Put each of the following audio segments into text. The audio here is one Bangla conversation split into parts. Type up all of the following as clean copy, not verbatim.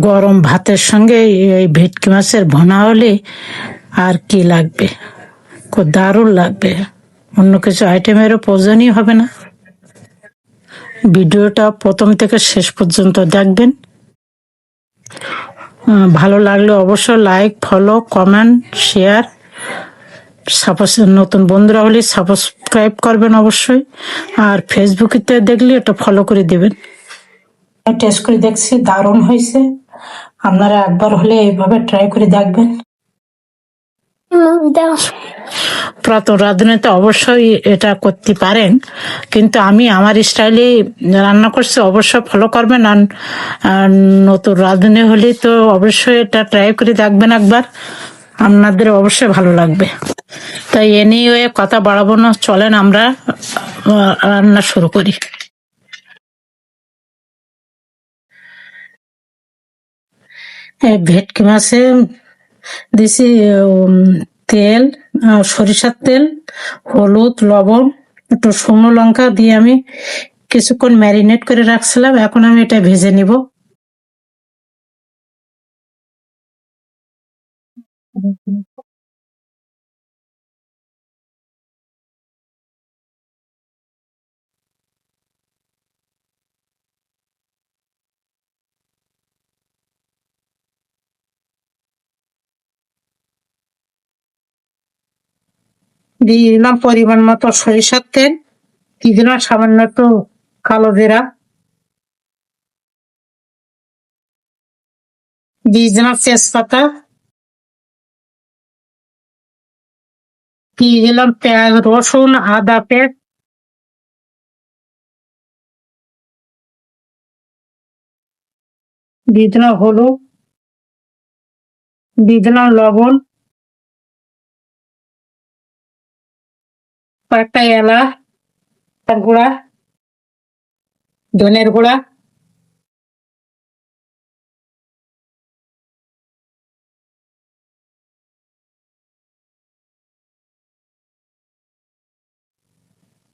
গরম ভাতের সঙ্গে এই ভেটকি মাছের ভুনা হলে আর কি লাগবে, খুব দারুণ লাগবে, অন্য কিছু আইটেমেরও প্রয়োজনই হবে না। ভিডিওটা প্রথম থেকে শেষ পর্যন্ত দেখবেন। ভালো লাগলে অবশ্যই লাইক, ফলো, কমেন্ট, শেয়ার, নতুন বন্ধুরা হলে সাবস্ক্রাইব করবেন অবশ্যই। আর ফেসবুকেতে দেখলে এটা ফলো করে দেবেন। টেস্ট করে দেখছি, দারুণ হয়েছে। আপনারা একবার হলে এইভাবে ট্রাই করে দেখবেন। প্রথম রাঁধুনিতে অবশ্যই এটা করতে পারেন, কিন্তু আমি আমার স্টাইলে রান্না করছি, অবশ্যই ফলো করবেন। আর নতুন রাঁধুনি হলে তো অবশ্যই এটা ট্রাই করে দেখবেন একবার, আপনাদের অবশ্যই ভালো লাগবে। তাই এ নিয়ে কথা বাড়াবো না, চলেন আমরা রান্না শুরু করি। ভেটকি মাছে দিছি তেল, সরিষার তেল, হলুদ, লবণ, একটু শুকনো লঙ্কা দিয়ে আমি কিছুক্ষণ ম্যারিনেট করে রাখছিলাম। এখন আমি এটা ভেজে নিব। দিয়ে দিলাম পরিমাণ মতো সরিষার তেল, দিয়ে দিলাম সামান্য একটু কালো জিরা, দিয়ে দিলাম তেজপাতা, দিয়ে দিলাম পেঁয়াজ, রসুন, আদা পেস্ট, দিয়ে দিলাম হলুদ, দিয়ে দিলাম লবণ, কয়েকটা এলাচ গুঁড়া, ধনের গুঁড়া,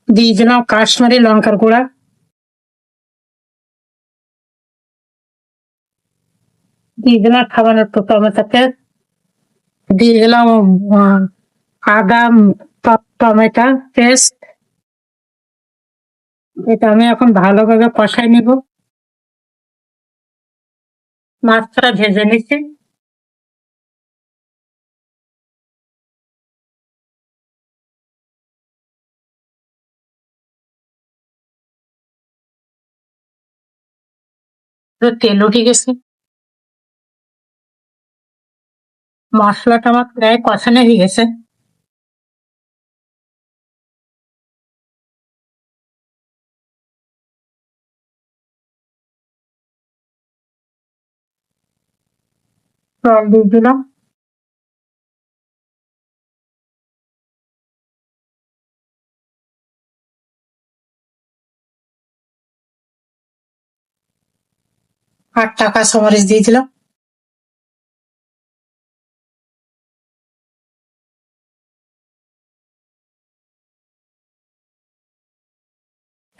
দিয়ে দিলাম কাশ্মীরি লঙ্কার গুঁড়া, দিয়ে দিলাম খাবার একটু টমেটো পেস্ট, দিয়ে দিলাম আদা টমেটো পেস্ট। এটা আমি এখন ভালোভাবে কষাই নিব। মাছটা ভেজে নিচ্ছি। তেল উঠে গেছে, মশলাটা আমার প্রায় কষানো হয়ে গেছে। জল দিয়ে দিলাম। আর কাঁচামরিচ দিয়ে দিলাম।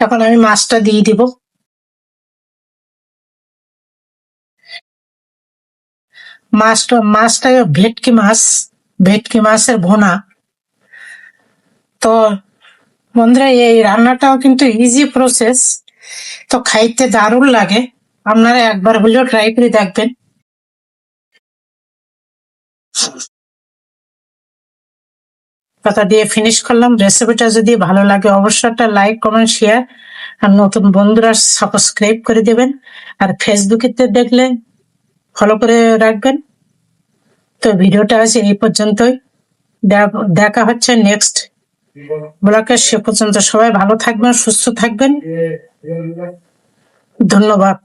এখন আমি মাছটা দিয়ে দিব। মাছটা ভেটকি মাছের ভুনা। তো বন্ধুরা, এই রান্নাটাও কিন্তু ইজি প্রসেস, তো খাইতে দারুণ লাগে। আপনারা একবার হলেও ট্রাই করে দেখবেন। কথা দিয়ে ফিনিশ করলাম। রেসিপিটা যদি ভালো লাগে অবশ্যই একটা লাইক, কমেন্ট, শেয়ার, আর নতুন বন্ধুরা সাবস্ক্রাইব করে দেবেন। আর ফেসবুকেতে দেখলে ফলো করে রাখবেন। তো ভিডিওটা আছে এই পর্যন্তই, দেখা হচ্ছে নেক্সট ব্লকে। সে পর্যন্ত সবাই ভালো থাকবেন, সুস্থ থাকবেন। ধন্যবাদ।